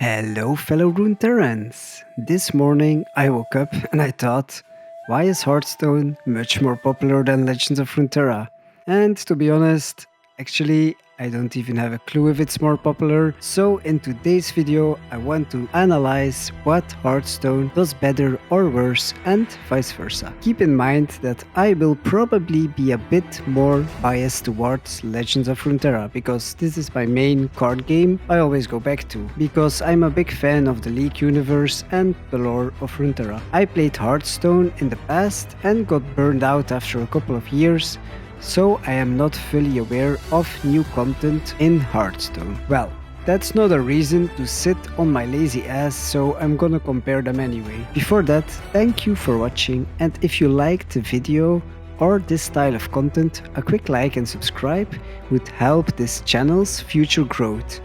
Hello, fellow Runeterrans! This morning I woke up and I thought, why is Hearthstone much more popular than Legends of Runeterra? And to be honest, actually, I don't even have a clue if it's more popular. So in today's video, I want to analyze what Hearthstone does better or worse and vice versa. Keep in mind that I will probably be a bit more biased towards Legends of Runeterra because this is my main card game I always go back to, because I'm a big fan of the League universe and the lore of Runeterra. I played Hearthstone in the past and got burned out after a couple of years, so I am not fully aware of new content in Hearthstone. Well, that's not a reason to sit on my lazy ass, so I'm gonna compare them anyway. Before that, thank you for watching, and if you liked the video or this style of content, a quick like and subscribe would help this channel's future growth,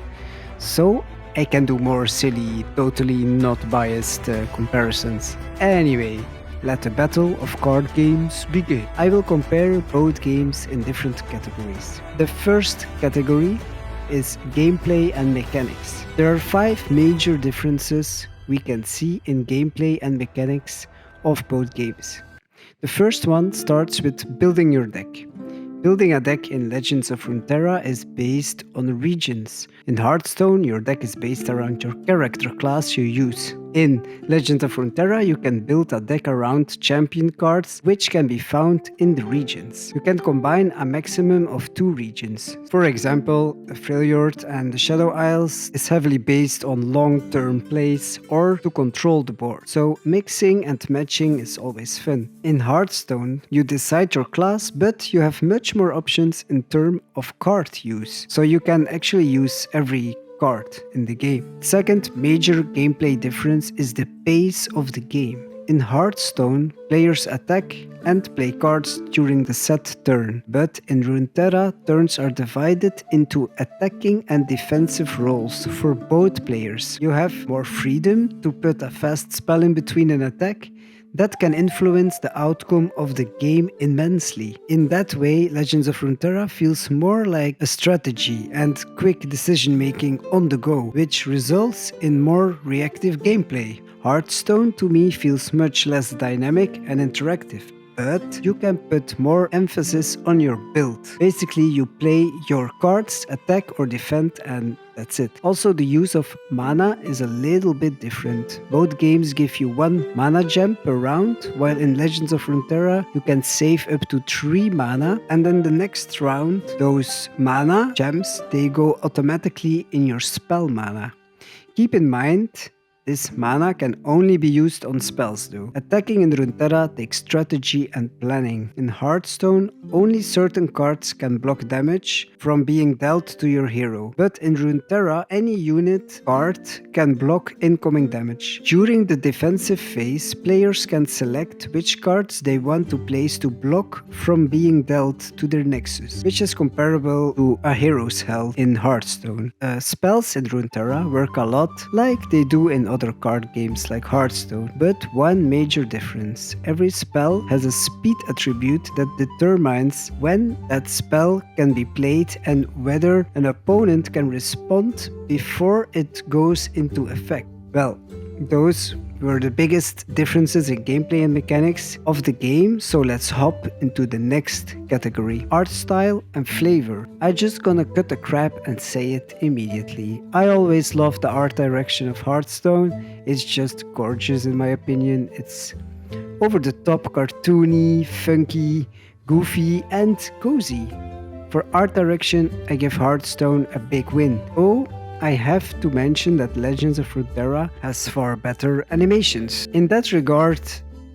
so I can do more silly, totally not biased comparisons. Anyway, let the battle of card games begin. I will compare both games in different categories. The first category is gameplay and mechanics. There are 5 major differences we can see in gameplay and mechanics of both games. The first one starts with building your deck. Building a deck in Legends of Runeterra is based on regions. In Hearthstone, your deck is based around your character class you use. In Legends of Runeterra, you can build a deck around champion cards, which can be found in the regions. You can combine a maximum of 2 regions. For example, the Freljord and the Shadow Isles is heavily based on long-term plays or to control the board, so mixing and matching is always fun. In Hearthstone, you decide your class, but you have much more options in terms of card use, so you can actually use every card in the game. Second major gameplay difference is the pace of the game. In Hearthstone, players attack and play cards during the set turn, but in Runeterra, turns are divided into attacking and defensive roles for both players. You have more freedom to put a fast spell in between an attack that can influence the outcome of the game immensely. In that way, Legends of Runeterra feels more like a strategy and quick decision making on the go, which results in more reactive gameplay. Hearthstone to me feels much less dynamic and interactive, but you can put more emphasis on your build. Basically, you play your cards, attack or defend, and that's it. Also, the use of mana is a little bit different. Both games give you 1 mana gem per round, while in Legends of Runeterra you can save up to 3 mana, and then the next round, those mana gems, they go automatically in your spell mana. Keep in mind, this mana can only be used on spells though. Attacking in Runeterra takes strategy and planning. In Hearthstone, only certain cards can block damage from being dealt to your hero. But in Runeterra, any unit card can block incoming damage. During the defensive phase, players can select which cards they want to place to block from being dealt to their nexus, which is comparable to a hero's health in Hearthstone. Spells in Runeterra work a lot like they do in other card games like Hearthstone, but one major difference: every spell has a speed attribute that determines when that spell can be played and whether an opponent can respond before it goes into effect. Well, those were the biggest differences in gameplay and mechanics of the game, so let's hop into the next category: art style and flavor. I'm just gonna cut the crap and say it immediately. I always loved the art direction of Hearthstone. It's just gorgeous in my opinion. It's over the top, cartoony, funky, goofy and cozy. For art direction, I give Hearthstone a big win. Oh, I have to mention that Legends of Runeterra has far better animations. In that regard,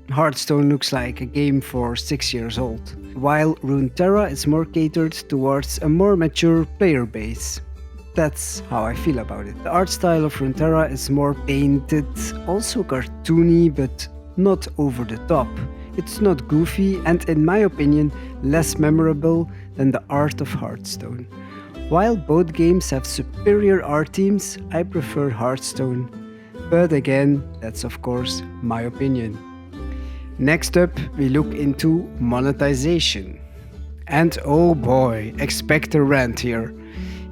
Hearthstone looks like a game for 6 years old, while Runeterra is more catered towards a more mature player base. That's how I feel about it. The art style of Runeterra is more painted, also cartoony, but not over the top. It's not goofy and, in my opinion, less memorable than the art of Hearthstone. While both games have superior art teams, I prefer Hearthstone. But again, that's of course my opinion. Next up, we look into monetization. And oh boy, expect a rant here.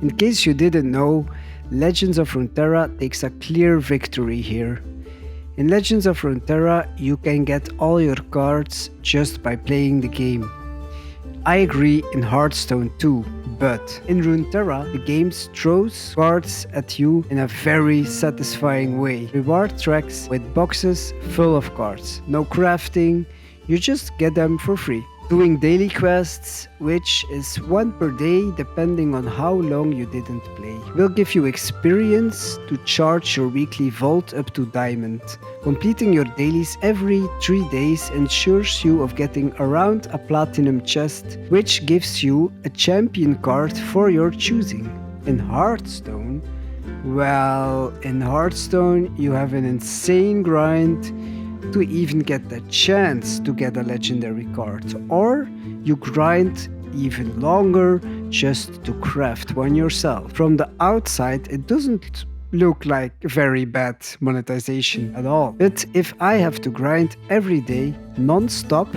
In case you didn't know, Legends of Runeterra takes a clear victory here. In Legends of Runeterra, you can get all your cards just by playing the game. I agree in Hearthstone too, but in Runeterra, the game throws cards at you in a very satisfying way. Reward tracks with boxes full of cards. No crafting, you just get them for free. Doing daily quests, which is one per day depending on how long you didn't play, will give you experience to charge your weekly vault up to diamond. Completing your dailies every 3 days ensures you of getting around a platinum chest, which gives you a champion card for your choosing. In Hearthstone, well, in Hearthstone you have an insane grind to even get the chance to get a legendary card, or you grind even longer just to craft one yourself. From the outside, it doesn't look like very bad monetization at all. But if I have to grind every day non-stop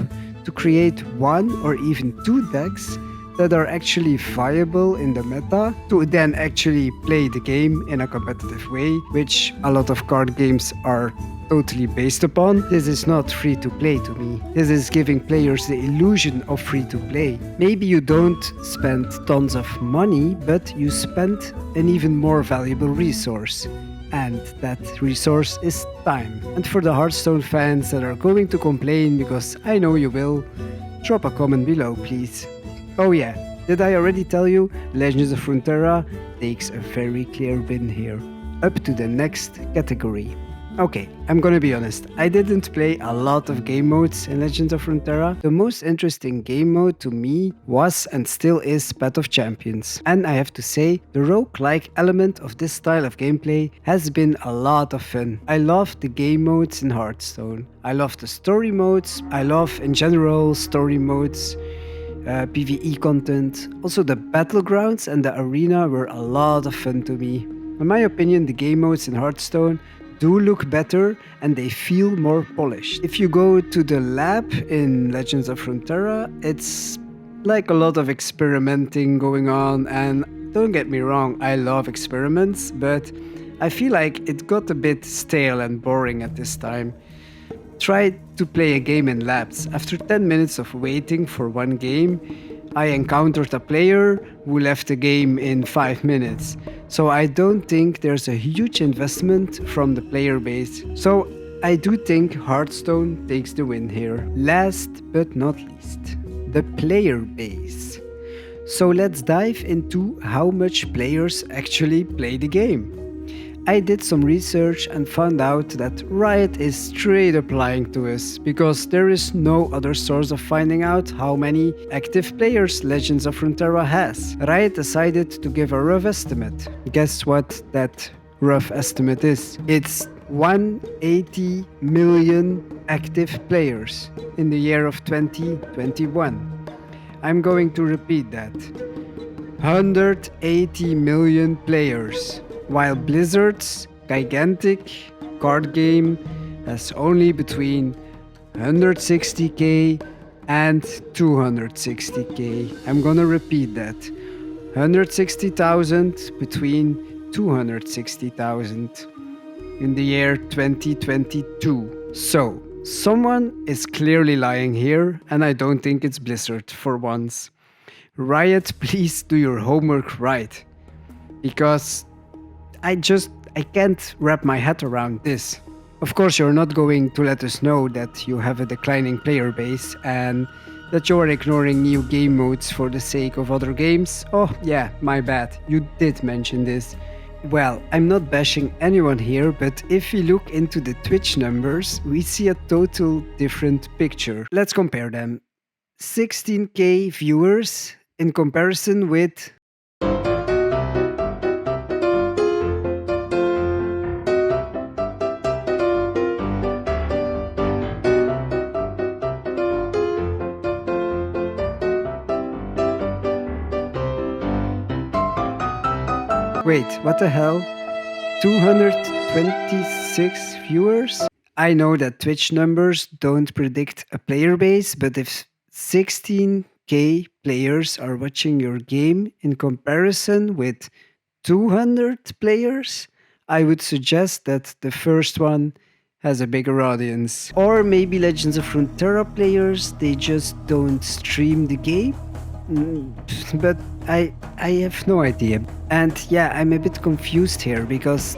to create one or even two decks that are actually viable in the meta to then actually play the game in a competitive way, which a lot of card games are totally based upon. This is not free to play to me. This is giving players the illusion of free to play. Maybe you don't spend tons of money, but you spend an even more valuable resource. And that resource is time. And for the Hearthstone fans that are going to complain, because I know you will, drop a comment below, please. Oh yeah, did I already tell you? Legends of Runeterra takes a very clear win here. Up to the next category. Okay, I'm gonna be honest, I didn't play a lot of game modes in Legends of Runeterra. The most interesting game mode to me was and still is Path of Champions. And I have to say, the rogue-like element of this style of gameplay has been a lot of fun. I love the game modes in Hearthstone. I love the story modes. I love, in general, story modes. PvE content. Also the battlegrounds and the arena were a lot of fun to me. In my opinion, the game modes in Hearthstone do look better and they feel more polished. If you go to the lab in Legends of Runeterra, it's like a lot of experimenting going on, and don't get me wrong, I love experiments, but I feel like it got a bit stale and boring at this time. Try to play a game in labs. After 10 minutes of waiting for one game, I encountered a player who left the game in 5 minutes. So I don't think there's a huge investment from the player base. So I do think Hearthstone takes the win here. Last but not least, the player base. So let's dive into how much players actually play the game. I did some research and found out that Riot is straight up lying to us, because there is no other source of finding out how many active players Legends of Runeterra has. Riot decided to give a rough estimate. Guess what that rough estimate is? It's 180 million active players in the year of 2021. I'm going to repeat that. 180 million players. While Blizzard's gigantic card game has only between 160k and 260k. I'm gonna repeat that. 160,000 between 260,000 in the year 2022. So, someone is clearly lying here, and I don't think it's Blizzard for once. Riot, please do your homework right. Because I can't wrap my head around this. Of course, you're not going to let us know that you have a declining player base and that you are ignoring new game modes for the sake of other games. Oh yeah, my bad, you did mention this. Well, I'm not bashing anyone here, but if we look into the Twitch numbers, we see a total different picture. Let's compare them. 16k viewers in comparison with wait, what the hell? 226 viewers? I know that Twitch numbers don't predict a player base, but if 16k players are watching your game in comparison with 200 players, I would suggest that the first one has a bigger audience. Or maybe Legends of Runeterra players, they just don't stream the game. Mm, but I have no idea. And yeah, I'm a bit confused here because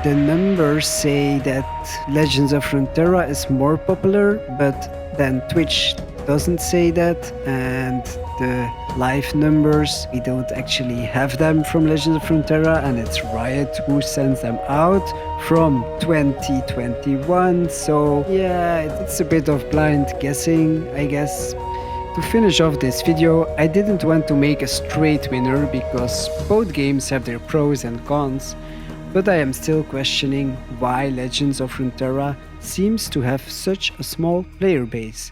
the numbers say that Legends of Runeterra is more popular, but then Twitch doesn't say that, and the live numbers, we don't actually have them from Legends of Runeterra, and it's Riot who sends them out from 2021. So yeah, it's a bit of blind guessing, I guess. To finish off this video, I didn't want to make a straight winner because both games have their pros and cons, but I am still questioning why Legends of Runeterra seems to have such a small player base,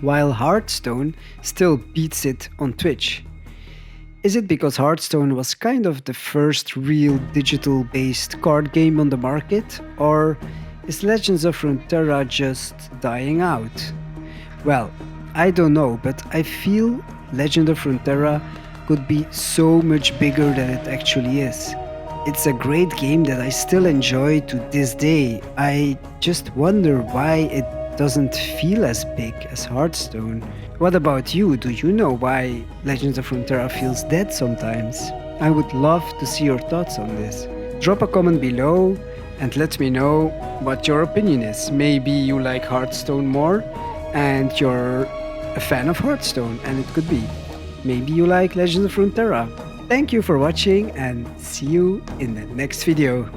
while Hearthstone still beats it on Twitch. Is it because Hearthstone was kind of the first real digital-based card game on the market, or is Legends of Runeterra just dying out? Well, I don't know, but I feel Legend of Runeterra could be so much bigger than it actually is. It's a great game that I still enjoy to this day. I just wonder why it doesn't feel as big as Hearthstone. What about you? Do you know why Legends of Runeterra feels dead sometimes? I would love to see your thoughts on this. Drop a comment below and let me know what your opinion is. Maybe you like Hearthstone more and you're a fan of Hearthstone, and it could be. Maybe you like Legends of Runeterra. Thank you for watching and see you in the next video.